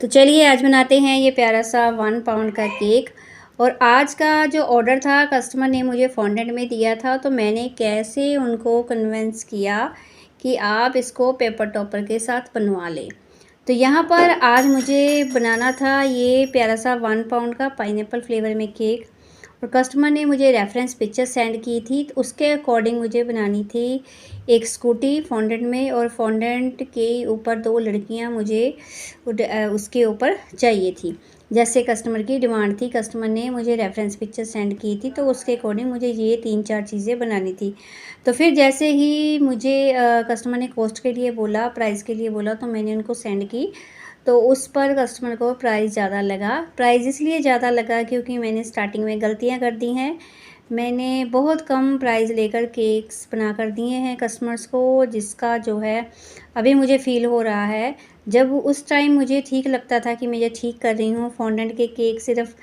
तो चलिए आज बनाते हैं ये प्यारा सा 1 पाउंड का केक। और आज का जो ऑर्डर था कस्टमर ने मुझे फॉन्डेंट में दिया था, तो मैंने कैसे उनको कन्विंस किया कि आप इसको पेपर टॉपर के साथ बनवा लें। तो यहाँ पर आज मुझे बनाना था ये प्यारा सा 1 पाउंड का पाइनएप्पल फ्लेवर में केक। और कस्टमर ने मुझे रेफरेंस पिक्चर सेंड की थी, तो उसके अकॉर्डिंग मुझे बनानी थी एक स्कूटी फॉन्डेंट में, और फॉन्डेंट के ऊपर 2 लड़कियां मुझे उसके ऊपर चाहिए थी, जैसे कस्टमर की डिमांड थी। कस्टमर ने मुझे रेफरेंस पिक्चर सेंड की थी, तो उसके अकॉर्डिंग मुझे ये 3-4 चीज़ें बनानी थी। तो फिर जैसे ही मुझे कस्टमर ने कॉस्ट के लिए बोला, प्राइस के लिए बोला, तो मैंने उनको सेंड की। तो उस पर कस्टमर को प्राइस ज़्यादा लगा। प्राइस इसलिए ज़्यादा लगा क्योंकि मैंने स्टार्टिंग में गलतियां कर दी हैं। मैंने बहुत कम प्राइस लेकर केक्स बना कर दिए हैं कस्टमर्स को, जिसका जो है अभी मुझे फ़ील हो रहा है। जब उस टाइम मुझे ठीक लगता था कि मैं ये ठीक कर रही हूँ, फॉन्डेंट के केक सिर्फ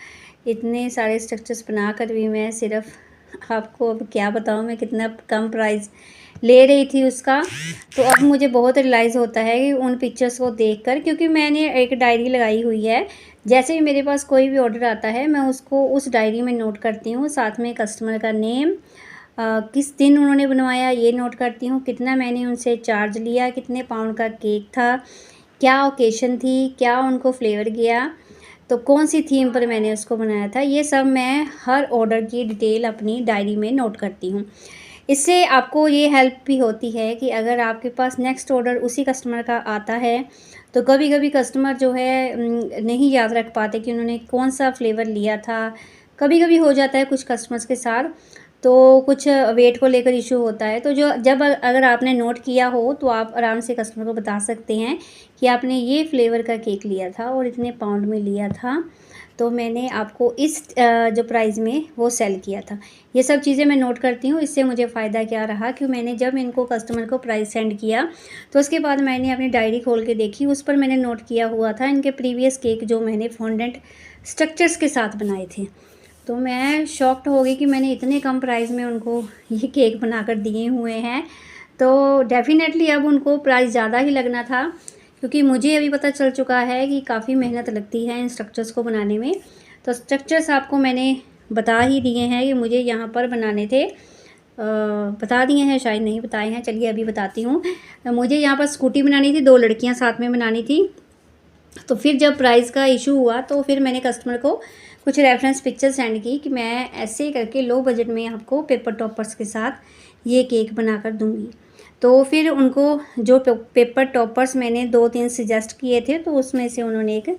इतने सारे स्ट्रक्चर्स बना कर भी मैं सिर्फ आपको अब क्या बताऊँ मैं कितना कम प्राइस ले रही थी उसका। तो अब मुझे बहुत रियलाइज़ होता है कि उन पिक्चर्स को देखकर, क्योंकि मैंने एक डायरी लगाई हुई है। जैसे ही मेरे पास कोई भी ऑर्डर आता है मैं उसको उस डायरी में नोट करती हूँ, साथ में कस्टमर का नेम, किस दिन उन्होंने बनवाया ये नोट करती हूँ, कितना मैंने उनसे चार्ज लिया, कितने पाउंड का केक था, क्या ओकेशन थी, क्या उनको फ्लेवर गया, तो कौन सी थीम पर मैंने उसको बनाया था। ये सब मैं हर ऑर्डर की डिटेल अपनी डायरी में नोट करती हूँ। इससे आपको ये हेल्प भी होती है कि अगर आपके पास नेक्स्ट ऑर्डर उसी कस्टमर का आता है, तो कभी कभी कस्टमर जो है नहीं याद रख पाते कि उन्होंने कौन सा फ्लेवर लिया था। कभी कभी हो जाता है कुछ कस्टमर्स के साथ, तो कुछ वेट को लेकर इशू होता है। तो जो जब अगर आपने नोट किया हो तो आप आराम से कस्टमर को बता सकते हैं कि आपने ये फ्लेवर का केक लिया था और इतने पाउंड में लिया था, तो मैंने आपको इस जो प्राइस में वो सेल किया था। ये सब चीज़ें मैं नोट करती हूँ। इससे मुझे फ़ायदा क्या रहा कि मैंने जब इनको कस्टमर को प्राइस सेंड किया, तो उसके बाद मैंने अपनी डायरी खोल के देखी, उस पर मैंने नोट किया हुआ था इनके प्रीवियस केक जो मैंने फॉन्डेंट स्ट्रक्चर्स के साथ बनाए थे। तो मैं शॉक्ड हो गई कि मैंने इतने कम प्राइस में उनको ये केक बनाकर दिए हुए हैं। तो डेफ़िनेटली अब उनको प्राइस ज़्यादा ही लगना था, क्योंकि मुझे अभी पता चल चुका है कि काफ़ी मेहनत लगती है इन स्ट्रक्चर्स को बनाने में। तो स्ट्रक्चर्स आपको मैंने बता ही दिए हैं कि मुझे यहाँ पर बनाने थे। बता दिए हैं, शायद नहीं बताए हैं, चलिए अभी बताती हूँ। मुझे यहाँ पर स्कूटी बनानी थी, 2 लड़कियाँ साथ में बनानी थी। तो फिर जब प्राइस का इशू हुआ तो फिर मैंने कस्टमर को कुछ रेफरेंस पिक्चर सेंड की कि मैं ऐसे करके लो बजट में आपको पेपर टॉपर्स के साथ ये केक बनाकर दूंगी। तो फिर उनको जो पेपर टॉपर्स मैंने 2-3 सजेस्ट किए थे, तो उसमें से उन्होंने एक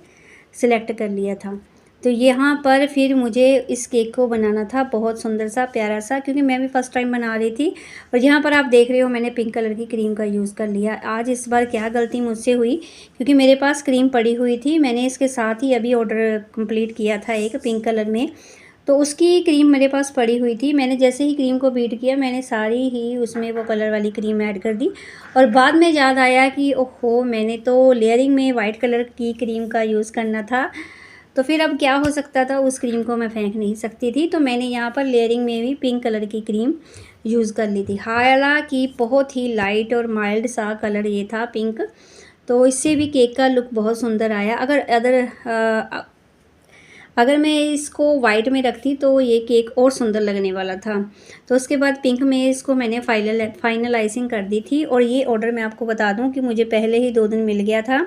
सिलेक्ट कर लिया था। तो यहाँ पर फिर मुझे इस केक को बनाना था बहुत सुंदर सा प्यारा सा, क्योंकि मैं भी फ़र्स्ट टाइम बना रही थी। और यहाँ पर आप देख रहे हो मैंने पिंक कलर की क्रीम का यूज़ कर लिया। आज इस बार क्या गलती मुझसे हुई, क्योंकि मेरे पास क्रीम पड़ी हुई थी, मैंने इसके साथ ही अभी ऑर्डर कंप्लीट किया था एक पिंक कलर में, तो उसकी क्रीम मेरे पास पड़ी हुई थी। मैंने जैसे ही क्रीम को बीट किया, मैंने सारी ही उसमें वो कलर वाली क्रीम ऐड कर दी। और बाद में याद आया कि ओहो, मैंने तो लेयरिंग में वाइट कलर की क्रीम का यूज़ करना था। तो फिर अब क्या हो सकता था, उस क्रीम को मैं फेंक नहीं सकती थी, तो मैंने यहाँ पर लेयरिंग में भी पिंक कलर की क्रीम यूज़ कर ली थी। हालांकि बहुत ही लाइट और माइल्ड सा कलर ये था पिंक, तो इससे भी केक का लुक बहुत सुंदर आया। अगर मैं इसको वाइट में रखती तो ये केक और सुंदर लगने वाला था। तो उसके बाद पिंक में इसको मैंने फाइनलाइजिंग कर दी थी। और ये ऑर्डर मैं आपको बता दूं कि मुझे पहले ही 2 दिन मिल गया था,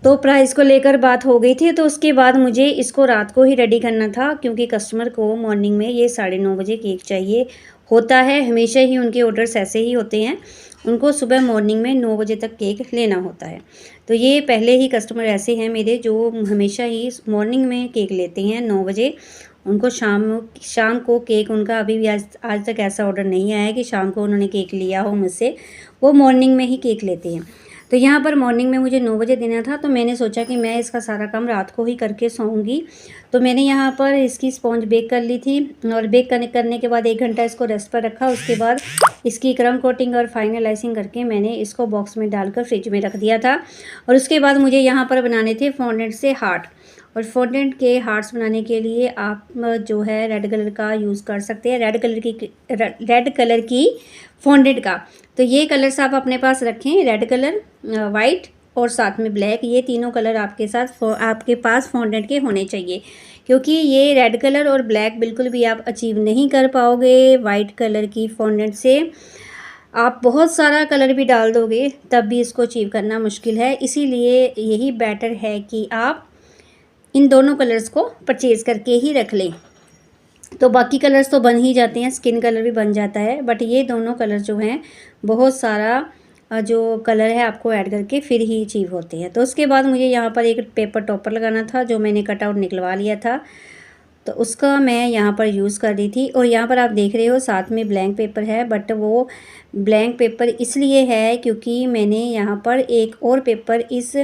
तो प्राइस को लेकर बात हो गई थी। तो उसके बाद मुझे इसको रात को ही रेडी करना था, क्योंकि कस्टमर को मॉर्निंग में ये 9:30 बजे केक चाहिए होता है। हमेशा ही उनके ऑर्डर्स ऐसे ही होते हैं, उनको सुबह मॉर्निंग में 9 बजे तक केक लेना होता है। तो ये पहले ही कस्टमर ऐसे हैं मेरे जो हमेशा ही मॉर्निंग में केक लेते हैं 9 बजे। उनको शाम को केक उनका अभी भी आज तक ऐसा ऑर्डर नहीं आया है कि शाम को उन्होंने केक लिया हो मुझसे, वो मॉर्निंग में ही केक लेते हैं। तो यहाँ पर मॉर्निंग में मुझे 9 बजे देना था, तो मैंने सोचा कि मैं इसका सारा काम रात को ही करके सोऊंगी। तो मैंने यहाँ पर इसकी स्पॉन्ज बेक कर ली थी, और बेक करने के बाद 1 घंटा इसको रेस्ट पर रखा। उसके बाद इसकी क्रम कोटिंग और फाइनलाइजिंग करके मैंने इसको बॉक्स में डालकर फ्रिज में रख दिया था। और उसके बाद मुझे यहाँ पर बनाने थे फॉन्डेंट से हार्ट। और फॉन्डेंट के हार्ट्स बनाने के लिए आप जो है रेड कलर का यूज़ कर सकते हैं, रेड कलर की फॉन्डेंट का। तो ये कलर्स आप अपने पास रखें, रेड कलर, वाइट और साथ में ब्लैक, ये तीनों कलर आपके पास फॉन्डेंट के होने चाहिए, क्योंकि ये रेड कलर और ब्लैक बिल्कुल भी आप अचीव नहीं कर पाओगे वाइट कलर की फॉन्डेंट से। आप बहुत सारा कलर भी डाल दोगे तब भी इसको अचीव करना मुश्किल है। इसीलिए यही बेटर है कि आप इन दोनों कलर्स को परचेज़ करके ही रख लें। तो बाकी कलर्स तो बन ही जाते हैं, स्किन कलर भी बन जाता है, बट ये दोनों कलर जो हैं बहुत सारा जो कलर है आपको ऐड करके फिर ही अचीव होते हैं। तो उसके बाद मुझे यहाँ पर एक पेपर टॉपर लगाना था जो मैंने कटआउट निकलवा लिया था, तो उसका मैं यहाँ पर यूज़ कर रही थी। और यहाँ पर आप देख रहे हो साथ में ब्लैंक पेपर है, बट वो ब्लैंक पेपर इसलिए है क्योंकि मैंने यहाँ पर एक और पेपर इस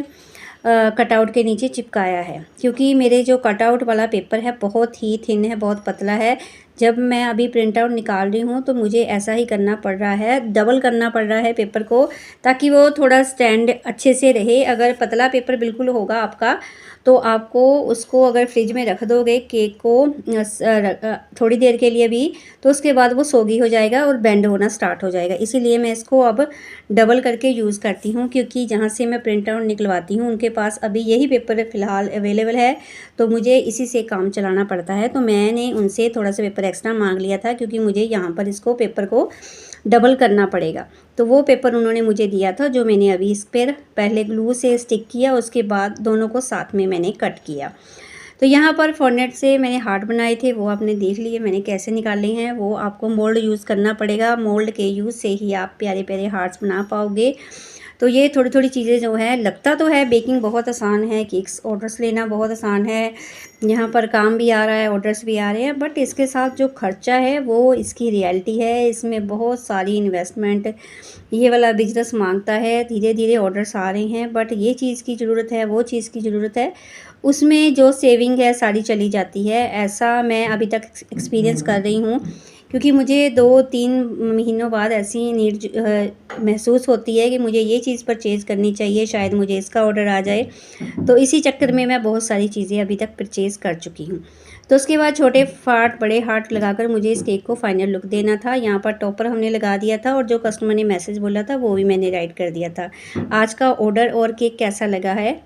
कटआउट के नीचे चिपकाया है, क्योंकि मेरे जो कटआउट वाला पेपर है बहुत ही थिन है, बहुत पतला है। जब मैं अभी प्रिंट आउट निकाल रही हूँ तो मुझे ऐसा ही करना पड़ रहा है, डबल करना पड़ रहा है पेपर को, ताकि वो थोड़ा स्टैंड अच्छे से रहे। अगर पतला पेपर बिल्कुल होगा आपका तो आपको उसको अगर फ्रिज में रख दोगे केक को थोड़ी देर के लिए भी, तो उसके बाद वो सोगी हो जाएगा और बेंड होना स्टार्ट हो जाएगा। इसीलिए मैं इसको अब डबल करके यूज़ करती हूँ, क्योंकि जहाँ से मैं प्रिंट आउट निकलवाती हूँ उनके पास अभी यही पेपर फ़िलहाल अवेलेबल है, तो मुझे इसी से काम चलाना पड़ता है। तो मैंने उनसे थोड़ा सा पेपर एक्स्ट्रा मांग लिया था, क्योंकि मुझे यहाँ पर इसको पेपर को डबल करना पड़ेगा। तो वो पेपर उन्होंने मुझे दिया था जो मैंने अभी इस पर पहले ग्लू से स्टिक किया, उसके बाद दोनों को साथ में मैंने कट किया। तो यहाँ पर फॉन्डेंट से मैंने हार्ट बनाए थे, वो आपने देख लिए मैंने कैसे निकाले हैं। वो आपको मोल्ड यूज़ करना पड़ेगा, मोल्ड के यूज़ से ही आप प्यारे प्यारे हार्ट्स बना पाओगे। तो ये थोड़ी थोड़ी चीज़ें जो है, लगता तो है बेकिंग बहुत आसान है, केक्स ऑर्डर्स लेना बहुत आसान है, यहाँ पर काम भी आ रहा है, ऑर्डर्स भी आ रहे हैं, बट इसके साथ जो खर्चा है वो इसकी रियलिटी है। इसमें बहुत सारी इन्वेस्टमेंट ये वाला बिजनेस मांगता है। धीरे धीरे ऑर्डर्स आ रहे हैं, बट ये चीज़ की ज़रूरत है, वो चीज़ की ज़रूरत है, उसमें जो सेविंग है सारी चली जाती है। ऐसा मैं अभी तक एक्सपीरियंस कर रही हूँ, क्योंकि मुझे 2-3 महीनों बाद ऐसी नीड महसूस होती है कि मुझे ये चीज़ परचेज़ करनी चाहिए, शायद मुझे इसका ऑर्डर आ जाए। तो इसी चक्कर में मैं बहुत सारी चीज़ें अभी तक परचेज़ कर चुकी हूँ। तो उसके बाद छोटे फार्ट बड़े हार्ट लगाकर मुझे इस केक को फाइनल लुक देना था। यहाँ पर टॉपर हमने लगा दिया था और जो कस्टमर ने मैसेज बोला था वो भी मैंने राइट कर दिया था। आज का ऑर्डर और केक कैसा लगा है